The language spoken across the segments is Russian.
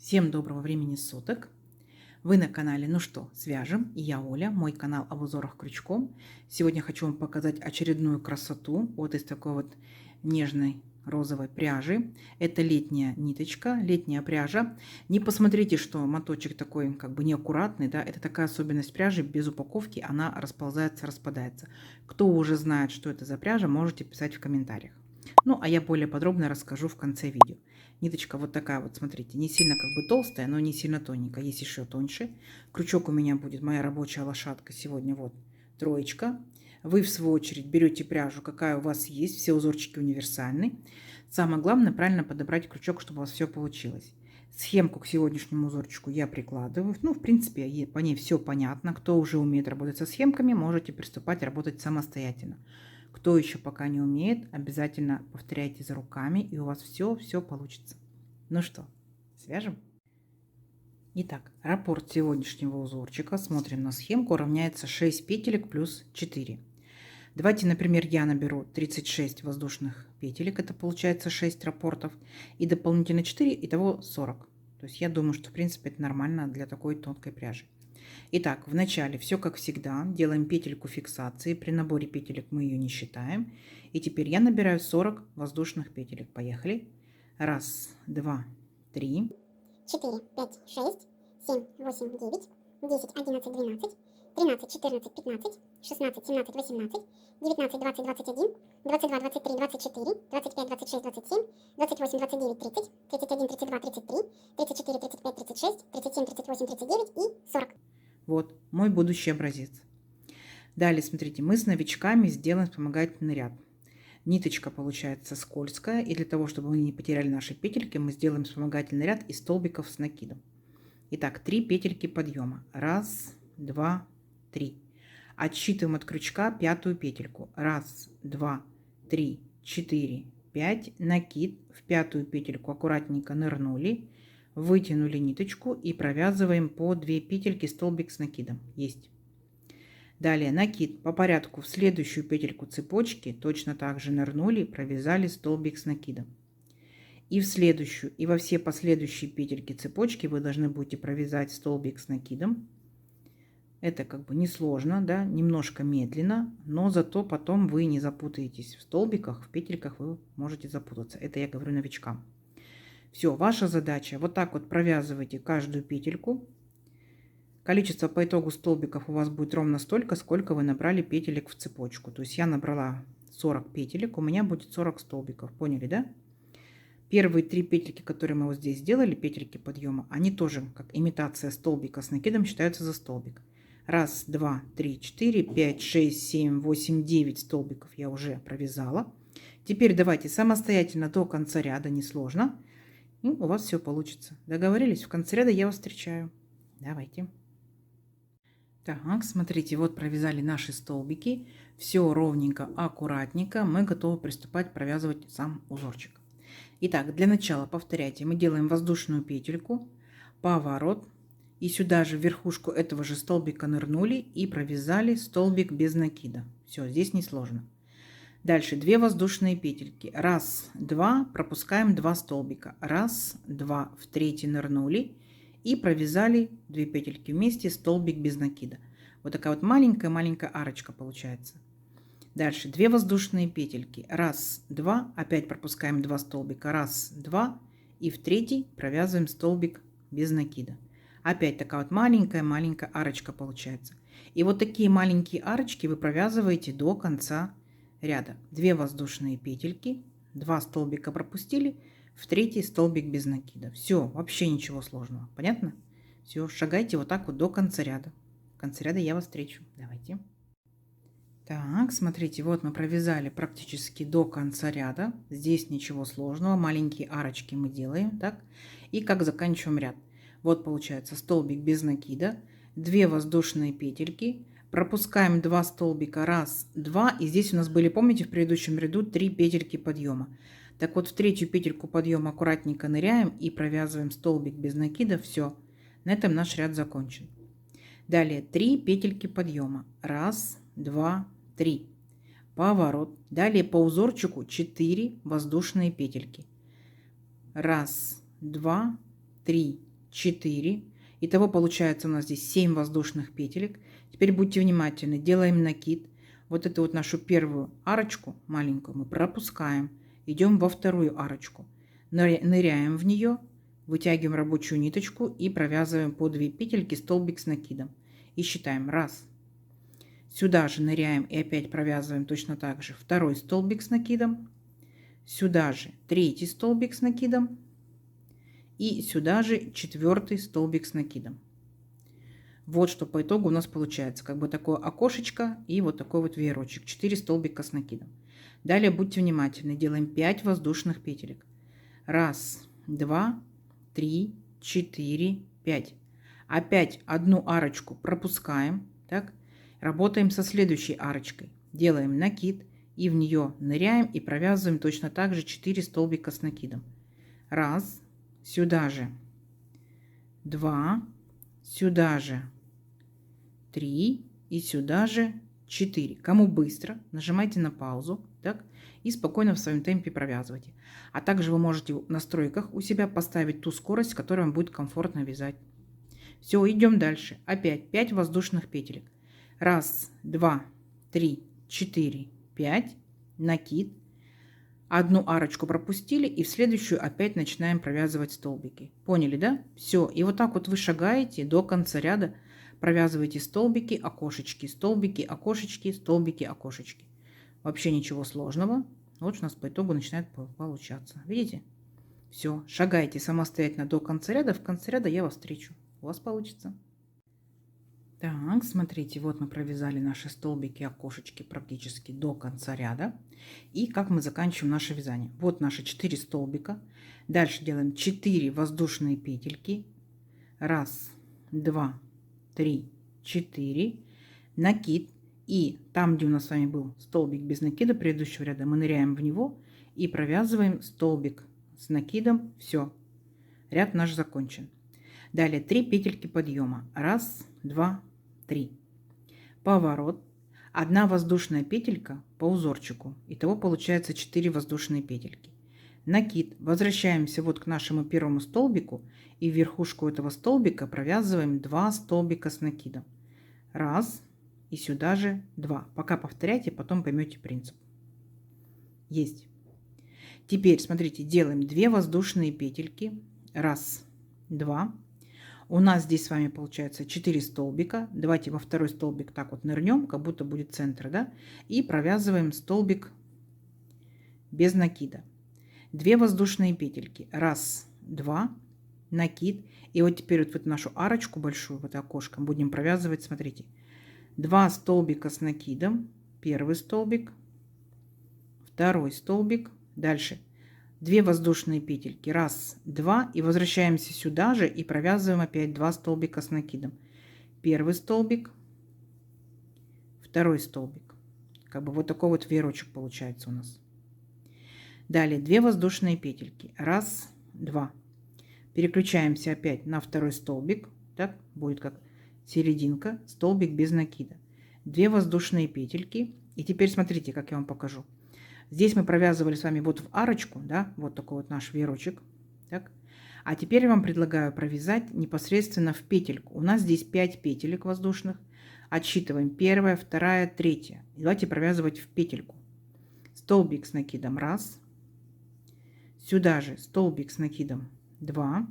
Всем доброго времени суток! Вы на канале «Ну что, свяжем?» И я Оля, мой канал об узорах крючком. Сегодня хочу вам показать очередную красоту вот из такой вот нежной розовой пряжи. Это летняя ниточка, летняя пряжа. Не посмотрите, что моточек такой как бы неаккуратный, да, это такая особенность пряжи, без упаковки она расползается, распадается. Кто уже знает, что это за пряжа, можете писать в комментариях. Ну, а я более подробно расскажу в конце видео. Ниточка вот такая вот, смотрите, не сильно как бы толстая, но не сильно тоненькая, есть еще тоньше. Крючок у меня будет, моя рабочая лошадка сегодня вот троечка. Вы в свою очередь берете пряжу, какая у вас есть, все узорчики универсальны. Самое главное правильно подобрать крючок, чтобы у вас все получилось. Схемку к сегодняшнему узорчику я прикладываю. Ну, в принципе, по ней все понятно. Кто уже умеет работать со схемками, можете приступать работать самостоятельно. Кто еще пока не умеет, обязательно повторяйте за руками, и у вас все получится. Ну что, свяжем? Итак, раппорт сегодняшнего узорчика, смотрим на схемку, равняется 6 петелек плюс 4. Давайте, например, я наберу 36 воздушных петелек, это получается 6 раппортов, и дополнительно 4, итого 40. То есть я думаю, что в принципе это нормально для такой тонкой пряжи. Итак, в начале все как всегда, делаем петельку фиксации, при наборе петелек мы ее не считаем. И теперь я набираю 40 воздушных петелек. Поехали. 1, 2, 3, 4, 5, 6, 7, 8, 9, 10, 11, 12, 13, 14, 15, 16, 17, 18, 19, 20, 21, 22, 23, 24, 25, 26, 27, 28, 29, 30, 31, 32, 33, 34, 35, 36, 37, 38, 39 и 40. Вот мой будущий образец. Далее, смотрите, мы с новичками сделаем вспомогательный ряд. Ниточка получается скользкая, и для того, чтобы мы не потеряли наши петельки, мы сделаем вспомогательный ряд из столбиков с накидом. Итак, 3 петельки подъема. 1, 2, 3. Отсчитываем от крючка пятую петельку. 1, 2, 3, 4, 5. Накид. В пятую петельку аккуратненько нырнули. Вытянули ниточку и провязываем по 2 петельки столбик с накидом. Есть. Далее накид по порядку в следующую петельку цепочки точно так же нырнули, провязали столбик с накидом. И в следующую, и во все последующие петельки цепочки вы должны будете провязать столбик с накидом. Это как бы несложно, да, немножко медленно, но зато потом вы не запутаетесь в столбиках, в петельках вы можете запутаться. Это я говорю новичкам. Все, ваша задача вот так вот провязывайте каждую петельку. Количество по итогу столбиков у вас будет ровно столько, сколько вы набрали петелек в цепочку. То есть я набрала 40 петелек, у меня будет 40 столбиков. Поняли, да? Первые 3 петельки, которые мы вот здесь сделали, петельки подъема, они тоже как имитация столбика с накидом считаются за столбик. 1, 2, 3, 4, 5, 6, 7, 8, 9 столбиков я уже провязала. Теперь давайте самостоятельно до конца ряда, несложно. И у вас все получится. Договорились? В конце ряда я вас встречаю. Давайте. Так, смотрите, вот провязали наши столбики. Все ровненько, аккуратненько. Мы готовы приступать провязывать сам узорчик. Итак, для начала повторяйте. Мы делаем воздушную петельку, поворот. И сюда же в верхушку этого же столбика нырнули и провязали столбик без накида. Все, здесь несложно. Дальше 2 воздушные петельки. 1, 2, пропускаем 2 столбика. 1, 2, в третий нырнули и провязали 2 петельки вместе, столбик без накида. Вот такая вот маленькая-маленькая арочка получается. Дальше 2 воздушные петельки. 1, 2, опять пропускаем 2 столбика. 1, 2 и в третий провязываем столбик без накида. Опять такая вот маленькая-маленькая арочка получается. И вот такие маленькие арочки вы провязываете до конца ряда. 2 воздушные петельки, 2 столбика пропустили, в третий столбик без накида. Все, вообще ничего сложного. Понятно? Все, шагайте вот так вот до конца ряда. В конце ряда я вас встречу. Давайте. Так, смотрите, вот мы провязали практически до конца ряда. Здесь ничего сложного. Маленькие арочки мы делаем, так? И как заканчиваем ряд. Вот получается столбик без накида, 2 воздушные петельки, пропускаем 2 столбика, 1, 2, и здесь у нас были, помните, в предыдущем ряду 3 петельки подъема. Так вот в третью петельку подъема аккуратненько ныряем и провязываем столбик без накида. Все, на этом наш ряд закончен. Далее 3 петельки подъема, 1, 2, 3, поворот. Далее по узорчику 4 воздушные петельки, 1, 2, 3, 4. Итого получается у нас здесь 7 воздушных петелек. Теперь будьте внимательны, делаем накид. Вот эту вот нашу первую арочку маленькую мы пропускаем. Идем во вторую арочку. Ныряем в нее, вытягиваем рабочую ниточку и провязываем по 2 петельки столбик с накидом. И считаем. Раз. Сюда же ныряем и опять провязываем точно так же второй столбик с накидом. Сюда же третий столбик с накидом. И сюда же четвертый столбик с накидом. Вот что по итогу у нас получается. Как бы такое окошечко и вот такой вот веерочек. 4 столбика с накидом. Далее будьте внимательны. Делаем 5 воздушных петелек. Раз, два, три, 4, 5. Опять одну арочку пропускаем. Так. Работаем со следующей арочкой. Делаем накид и в нее ныряем и провязываем точно так же 4 столбика с накидом. Раз. Сюда же 2, сюда же 3 и сюда же 4. Кому быстро, нажимайте на паузу, так, и спокойно в своем темпе провязывайте. А также вы можете в настройках у себя поставить ту скорость, которой вам будет комфортно вязать. Все, идем дальше. Опять 5 воздушных петелек. Раз, два, три, 4, 5. Накид. Одну арочку пропустили и в следующую опять начинаем провязывать столбики. Поняли, да? Все. И вот так вот вы шагаете до конца ряда, провязываете столбики, окошечки, столбики, окошечки, столбики, окошечки. Вообще ничего сложного. Вот у нас по итогу начинает получаться. Видите? Все. Шагайте самостоятельно до конца ряда. В конце ряда я вас встречу. У вас получится. Так, смотрите, вот мы провязали наши столбики, окошечки практически до конца ряда. И как мы заканчиваем наше вязание. Вот наши 4 столбика. Дальше делаем 4 воздушные петельки. Раз, два, три, 4. Накид. И там, где у нас с вами был столбик без накида предыдущего ряда, мы ныряем в него и провязываем столбик с накидом. Все. Ряд наш закончен. Далее 3 петельки подъема. Раз, два, 3. Поворот. 1 воздушная петелька по узорчику. Итого получается 4 воздушные петельки. Накид. Возвращаемся вот к нашему первому столбику и в верхушку этого столбика провязываем 2 столбика с накидом. Раз. И сюда же 2. Пока повторяйте, потом поймете принцип. Есть. Теперь, смотрите, делаем 2 воздушные петельки. Раз, два. У нас здесь с вами получается 4 столбика. Давайте во второй столбик так вот нырнем, как будто будет центр, да? И провязываем столбик без накида. 2 воздушные петельки. Раз, два, накид. И вот теперь вот в эту нашу арочку большую, в это окошко, будем провязывать, смотрите. 2 столбика с накидом. Первый столбик. Второй столбик. Дальше 2 воздушные петельки. Раз, два. И возвращаемся сюда же и провязываем опять 2 столбика с накидом. Первый столбик. Второй столбик. Как бы вот такой вот веерочек получается у нас. Далее 2 воздушные петельки. Раз, два. Переключаемся опять на второй столбик. Так, будет как серединка. Столбик без накида. 2 воздушные петельки. И теперь смотрите, как я вам покажу. Здесь мы провязывали с вами вот в арочку, да, вот такой вот наш веерочек. Так. А теперь я вам предлагаю провязать непосредственно в петельку. У нас здесь 5 петелек воздушных. Отсчитываем 1, 2, 3. Давайте провязывать в петельку. Столбик с накидом 1. Сюда же столбик с накидом 2.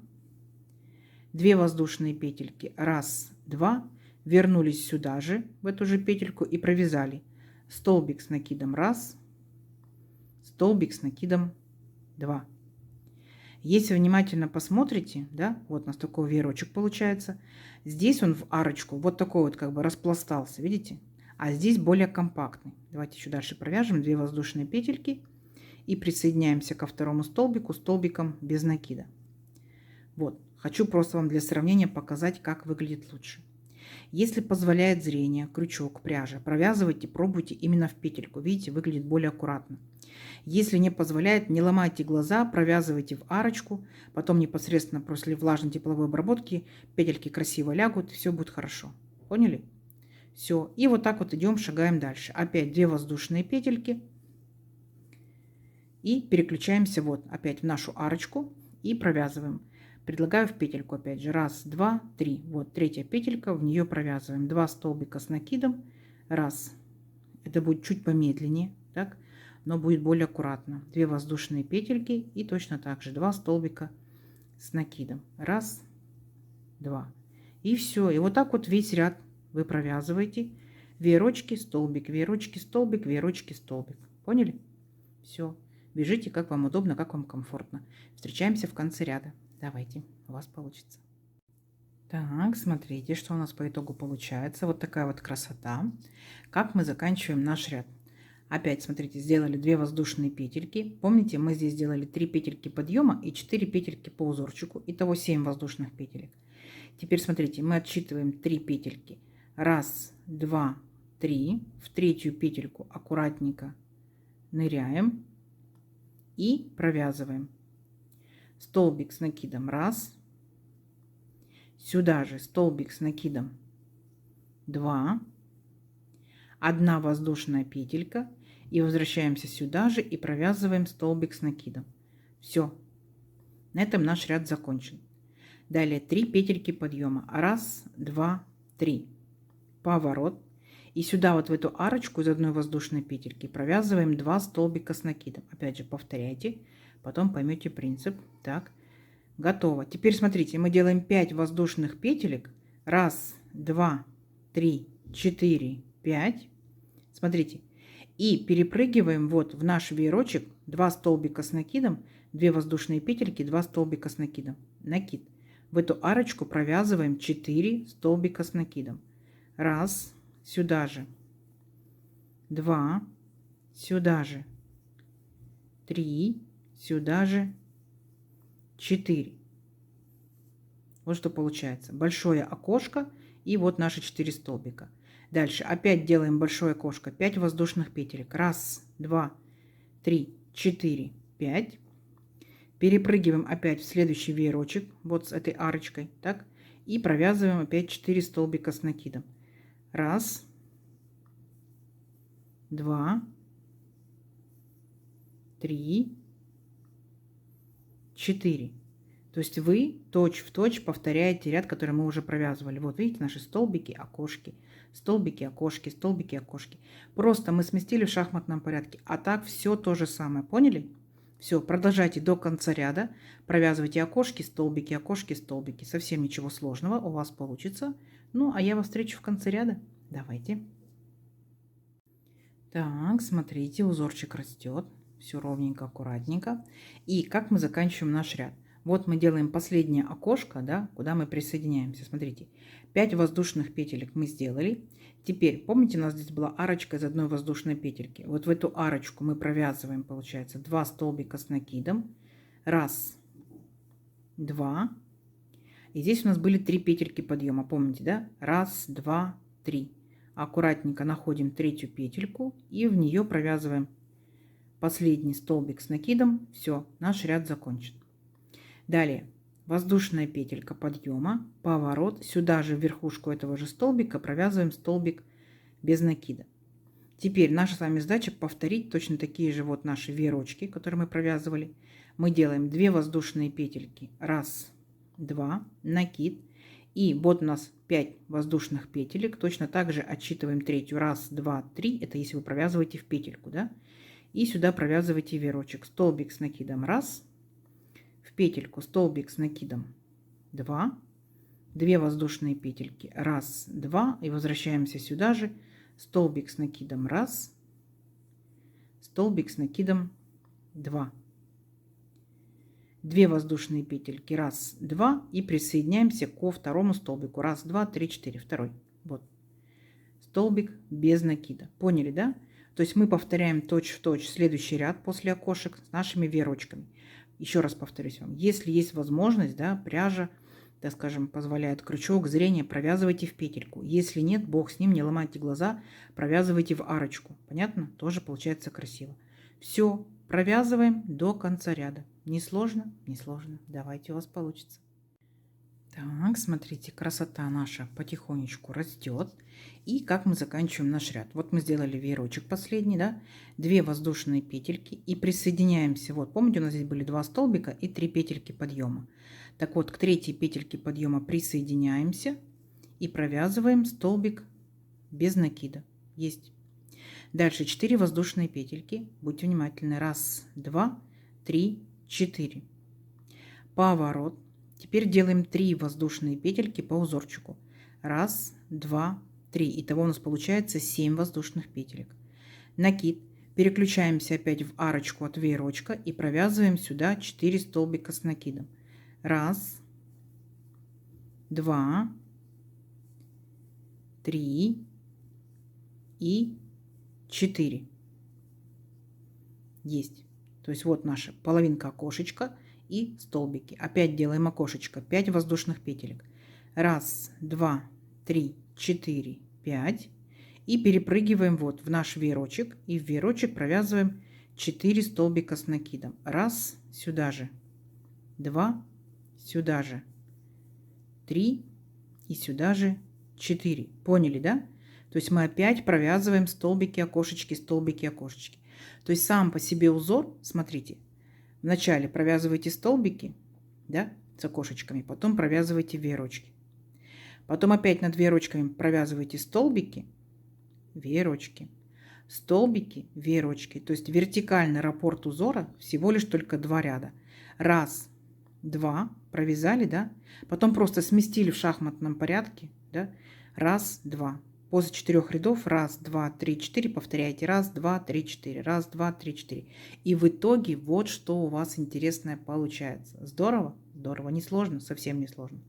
2 воздушные петельки. 1, 2. Вернулись сюда же, в эту же петельку и провязали. Столбик с накидом 1. Столбик с накидом 2. Если внимательно посмотрите, да, вот у нас такой веерочек получается. Здесь он в арочку вот такой вот как бы распластался, видите? А здесь более компактный. Давайте еще дальше провяжем 2 воздушные петельки и присоединяемся ко второму столбику столбиком без накида. Вот, хочу просто вам для сравнения показать, как выглядит лучше. Если позволяет зрение, крючок, пряжа, провязывайте, пробуйте именно в петельку. Видите, выглядит более аккуратно. Если не позволяет, не ломайте глаза, провязывайте в арочку. Потом непосредственно после влажной тепловой обработки петельки красиво лягут, все будет хорошо. Поняли? Все. И вот так вот идем, шагаем дальше. Опять 2 воздушные петельки. И переключаемся вот опять в нашу арочку и провязываем. Предлагаю в петельку опять же. Раз, два, три. Вот третья петелька, в нее провязываем 2 столбика с накидом. Раз. Это будет чуть помедленнее, так, но будет более аккуратно. 2 воздушные петельки и точно так же 2 столбика с накидом. Раз, два. И все. И вот так вот весь ряд вы провязываете. Веерочки, столбик, веерочки, столбик, веерочки, столбик. Поняли? Все. Вяжите, как вам удобно, как вам комфортно. Встречаемся в конце ряда. Давайте, у вас получится. Так, смотрите, что у нас по итогу получается. Вот такая вот красота. Как мы заканчиваем наш ряд. Опять, смотрите, сделали 2 воздушные петельки. Помните, мы здесь сделали 3 петельки подъема и 4 петельки по узорчику. Итого 7 воздушных петелек. Теперь, смотрите, мы отсчитываем 3 петельки. Раз, два, три. В третью петельку аккуратненько ныряем и провязываем. Столбик с накидом. Раз. Сюда же столбик с накидом 2, 1 воздушная петелька и возвращаемся сюда же и провязываем столбик с накидом. Все, на этом наш ряд закончен. Далее 3 петельки подъема. Раз, два, три. Поворот. И сюда вот в эту арочку из 1 воздушной петельки провязываем 2 столбика с накидом. Опять же повторяйте, потом поймете принцип. Так. Готово. Теперь смотрите, мы делаем 5 воздушных петелек. Раз, два, три, 4, 5. Смотрите. И перепрыгиваем вот в наш веерочек 2 столбика с накидом, 2 воздушные петельки, 2 столбика с накидом. Накид. В эту арочку провязываем 4 столбика с накидом. Раз, сюда же. 2, сюда же. 3, сюда же. 4. Вот что получается. Большое окошко и вот наши 4 столбика. Дальше опять делаем большое окошко. 5 воздушных петелек. Раз, два, три, 4, 5. Перепрыгиваем опять в следующий веерочек. Вот с этой арочкой. Так. И провязываем опять 4 столбика с накидом. Раз, два, три, 4. То есть вы точь-в-точь повторяете ряд, который мы уже провязывали. Вот видите наши столбики, окошки, столбики, окошки, столбики, окошки. Просто мы сместили в шахматном порядке. А так все то же самое. Поняли? Все, продолжайте до конца ряда. Провязывайте окошки, столбики, окошки, столбики. Совсем ничего сложного у вас получится. Ну, а я вас встречу в конце ряда. Давайте. Так, смотрите, узорчик растет. Все ровненько, аккуратненько. И как мы заканчиваем наш ряд? Вот мы делаем последнее окошко, да, куда мы присоединяемся. Смотрите, 5 воздушных петелек мы сделали. Теперь, помните, у нас здесь была арочка из 1 воздушной петельки. Вот в эту арочку мы провязываем, получается, 2 столбика с накидом. Раз, два. И здесь у нас были 3 петельки подъема, помните, да? Раз, два, три. Аккуратненько находим третью петельку и в нее провязываем последний столбик с накидом. Все, наш ряд закончен. Далее воздушная петелька подъема, поворот. Сюда же в верхушку этого же столбика провязываем столбик без накида. Теперь наша с вами задача повторить точно такие же вот наши веерочки, которые мы провязывали. Мы делаем 2 воздушные петельки. Раз, два, накид. И вот у нас 5 воздушных петелек. Точно так же отсчитываем третью. Раз, два, три. Это если вы провязываете в петельку, да? И сюда провязываете веерочек. Столбик с накидом. Раз. В петельку столбик с накидом 2, 2 воздушные петельки, раз, два, и возвращаемся сюда же, столбик с накидом раз, столбик с накидом 2, 2 воздушные петельки, раз, два, и присоединяемся ко второму столбику, раз, два, три, 4, второй, вот, столбик без накида, поняли, да? То есть мы повторяем точь-в-точь следующий ряд после окошек с нашими веерочками. Еще раз повторюсь вам, если есть возможность, да, пряжа, так скажем, позволяет крючок, зрение, провязывайте в петельку. Если нет, бог с ним, не ломайте глаза, провязывайте в арочку. Понятно? Тоже получается красиво. Все, провязываем до конца ряда. Не сложно? Не сложно. Давайте, у вас получится. Так, смотрите, красота наша потихонечку растет. И как мы заканчиваем наш ряд? Вот мы сделали веерочек последний, да, 2 воздушные петельки и присоединяемся. Вот, помните, у нас здесь были 2 столбика и 3 петельки подъема. Так вот, к третьей петельке подъема присоединяемся и провязываем столбик без накида. Есть. Дальше 4 воздушные петельки. Будьте внимательны. 1, 2, 3, 4. Поворот. Теперь делаем 3 воздушные петельки по узорчику. 1, 2, 3. Итого у нас получается 7 воздушных петелек. Накид. Переключаемся опять в арочку от веерочка и провязываем сюда 4 столбика с накидом. 1, 2, 3 и 4. Есть. То есть вот наша половинка окошечка и столбики. Опять делаем окошечко. 5 воздушных петелек. 1, 2, 3, 4, 5. И перепрыгиваем вот в наш веерочек. И в веерочек провязываем 4 столбика с накидом. 1 сюда же. 2 сюда же. 3 и сюда же 4. Поняли, да? То есть мы опять провязываем столбики, окошечки, столбики, окошечки. То есть сам по себе узор, смотрите, вначале провязываете столбики, да, с окошечками, потом провязываете веерочки. Потом опять над веерочками провязываете столбики, веерочки, столбики, веерочки. То есть вертикальный раппорт узора всего лишь только 2 ряда. 1, 2, провязали, да? Потом просто сместили в шахматном порядке, да? 1, 2. После 4 рядов 1, 2, 3, 4 повторяйте. 1, 2, 3, 4. 1, 2, 3, 4. И в итоге вот что у вас интересное получается. Здорово? Здорово. Не сложно? Совсем не сложно.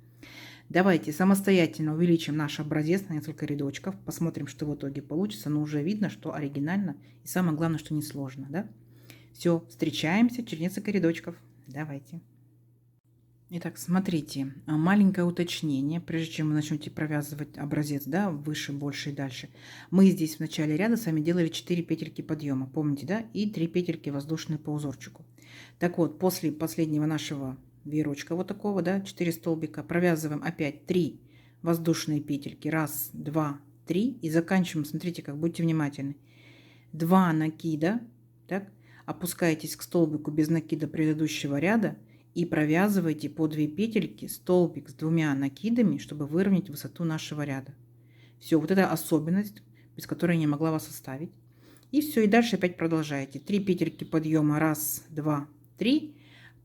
Давайте самостоятельно увеличим наш образец на несколько рядочков. Посмотрим, что в итоге получится. Но уже видно, что оригинально. И самое главное, что не сложно. Да? Все, встречаемся через несколько рядочков. Давайте. Итак, смотрите, маленькое уточнение, прежде чем вы начнете провязывать образец, да, выше, больше и дальше. Мы здесь в начале ряда с вами делали 4 петельки подъема, помните, да, и 3 петельки воздушные по узорчику. Так вот, после последнего нашего веерочка вот такого, да, 4 столбика, провязываем опять 3 воздушные петельки, 1, 2, 3 и заканчиваем, смотрите, как, будьте внимательны. 2 накида, так, опускаетесь к столбику без накида предыдущего ряда, и провязывайте по 2 петельки столбик с 2 накидами, чтобы выровнять высоту нашего ряда. Все, вот это особенность, без которой я не могла вас оставить. И все, и дальше опять продолжаете. 3 петельки подъема, 1, 2, 3,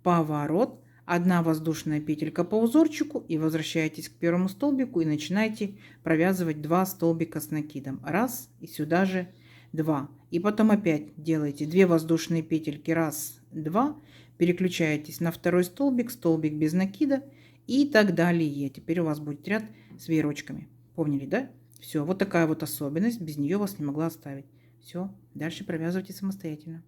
поворот, 1 воздушная петелька по узорчику и возвращаетесь к первому столбику и начинаете провязывать 2 столбика с накидом. 1 и сюда же 2. И потом опять делаете 2 воздушные петельки, 1, 2, переключаетесь на второй столбик, столбик без накида и так далее. Теперь у вас будет ряд с веерочками. Помнили, да? Все, вот такая вот особенность, без нее вас не могла оставить. Все, дальше провязывайте самостоятельно.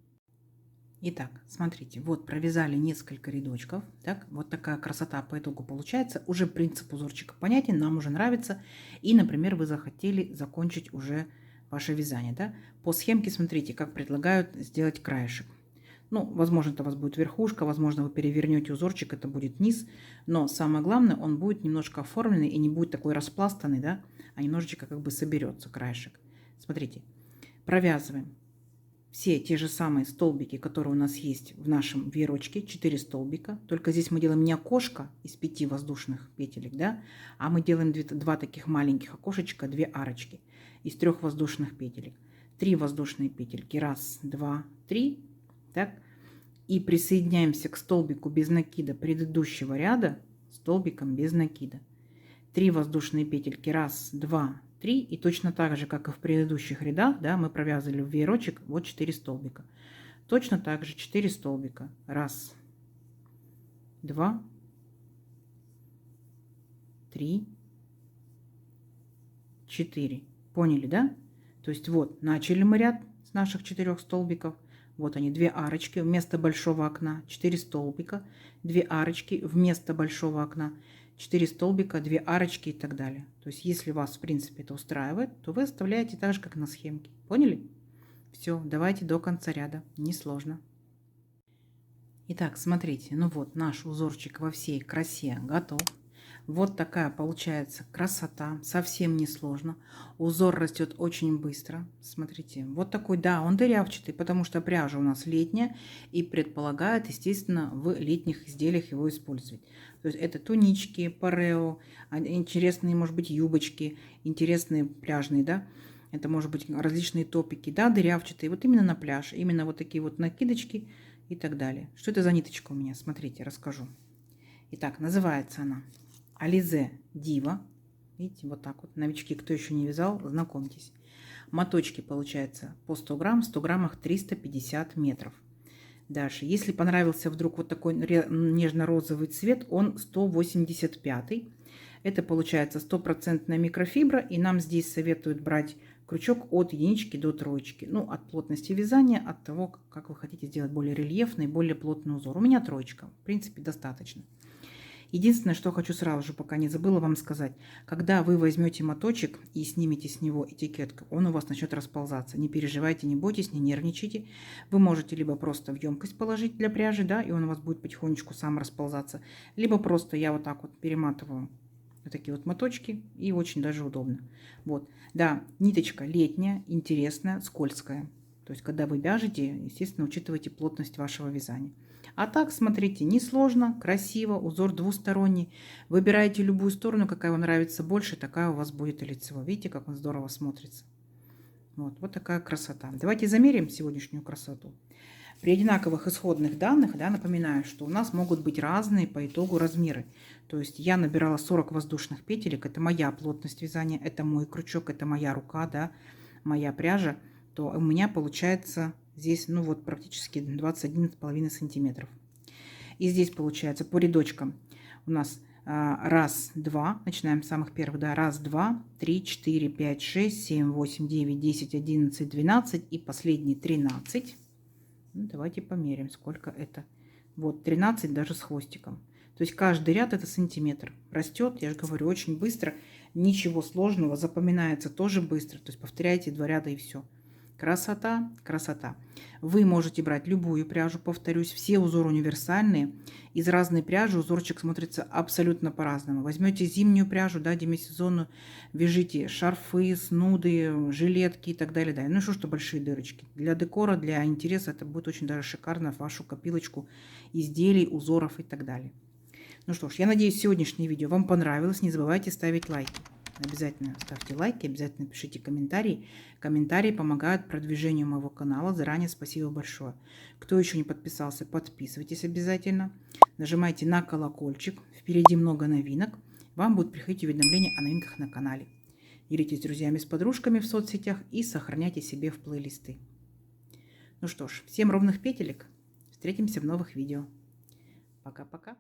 Итак, смотрите, вот провязали несколько рядочков, так, вот такая красота по итогу получается. Уже принцип узорчика понятен, нам уже нравится. И, например, вы захотели закончить уже ваше вязание, да? По схемке смотрите, как предлагают сделать краешек. Ну, возможно, это у вас будет верхушка, возможно, вы перевернете узорчик, это будет низ. Но самое главное, он будет немножко оформленный и не будет такой распластанный, да, а немножечко как бы соберется краешек. Смотрите, провязываем все те же самые столбики, которые у нас есть в нашем веерочке, 4 столбика. Только здесь мы делаем не окошко из 5 воздушных петелек, да, а мы делаем 2 таких маленьких окошечка, 2 арочки из 3 воздушных петелек. 3 воздушные петельки, 1, 2, 3. Так? И присоединяемся к столбику без накида предыдущего ряда столбиком без накида. 3 воздушные петельки, 1, 2, 3. И точно так же, как и в предыдущих рядах, да, мы провязывали в веерочек вот 4 столбика. Точно так же 4 столбика. 1, 2, 3, 4. Поняли, да? То есть вот начали мы ряд с наших 4 столбиков. Вот они, 2 арочки вместо большого окна, 4 столбика, 2 арочки вместо большого окна, 4 столбика, 2 арочки и так далее. То есть, если вас, в принципе, это устраивает, то вы оставляете так же, как на схемке. Поняли? Все, давайте до конца ряда. Несложно. Итак, смотрите, ну вот наш узорчик во всей красе готов. Вот такая получается красота, совсем не сложно. Узор растет очень быстро. Смотрите, вот такой, да, он дырявчатый, потому что пряжа у нас летняя и предполагает, естественно, в летних изделиях его использовать. То есть это тунички, парео, интересные, может быть, юбочки, интересные пляжные, да. Это может быть различные топики, да, дырявчатые, вот именно на пляж, именно вот такие вот накидочки и так далее. Что это за ниточка у меня? Смотрите, расскажу. Итак, называется она Alize Diva. Видите, вот так вот. Новички, кто еще не вязал, знакомьтесь. Моточки получается по 100 грамм, в 100 граммах 350 метров. Дальше, если понравился вдруг вот такой нежно-розовый цвет, он 185. Это получается 100% микрофибра, и нам здесь советуют брать крючок от единички до троечки. Ну, от плотности вязания, от того, как вы хотите сделать более рельефный, более плотный узор. У меня троечка, в принципе, достаточно. Единственное, что хочу сразу же, пока не забыла вам сказать, когда вы возьмете моточек и снимете с него этикетку, он у вас начнет расползаться. Не переживайте, не бойтесь, не нервничайте. Вы можете либо просто в емкость положить для пряжи, да, и он у вас будет потихонечку сам расползаться, либо просто я вот так вот перематываю вот такие вот моточки, и очень даже удобно. Вот, да, ниточка летняя, интересная, скользкая. То есть, когда вы вяжете, естественно, учитывайте плотность вашего вязания. А так, смотрите, несложно, красиво, узор двусторонний. Выбирайте любую сторону, какая вам нравится больше, такая у вас будет и лицевой. Видите, как он здорово смотрится. Вот такая красота. Давайте замерим сегодняшнюю красоту. При одинаковых исходных данных, да, напоминаю, что у нас могут быть разные по итогу размеры. То есть я набирала 40 воздушных петелек, это моя плотность вязания, это мой крючок, это моя рука, да, моя пряжа, то у меня получается здесь, ну вот, практически 21,5 сантиметров. И здесь получается по рядочкам у нас раз, два, начинаем с самых первых, да, раз, два, 3, 4, 5, 6, 7, 8, 9, 10, 11, 12 и последний 13. Ну, давайте померим, сколько это. Вот, 13 даже с хвостиком. То есть каждый ряд это сантиметр. Растет, я же говорю, очень быстро. Ничего сложного, запоминается тоже быстро. То есть повторяйте 2 ряда и все. Красота, красота. Вы можете брать любую пряжу, повторюсь, все узоры универсальные. Из разной пряжи узорчик смотрится абсолютно по-разному. Возьмете зимнюю пряжу, да, демисезонную, вяжите шарфы, снуды, жилетки и так далее. Да. Ну что большие дырочки. Для декора, для интереса это будет очень даже шикарно в вашу копилочку изделий, узоров и так далее. Ну что ж, я надеюсь, сегодняшнее видео вам понравилось. Не забывайте ставить лайки. Обязательно ставьте лайки, обязательно пишите комментарии. Комментарии помогают продвижению моего канала. Заранее спасибо большое. Кто еще не подписался, подписывайтесь обязательно. Нажимайте на колокольчик. Впереди много новинок. Вам будут приходить уведомления о новинках на канале. Делитесь с друзьями, с подружками в соцсетях и сохраняйте себе в плейлисты. Ну что ж, всем ровных петелек. Встретимся в новых видео. Пока-пока.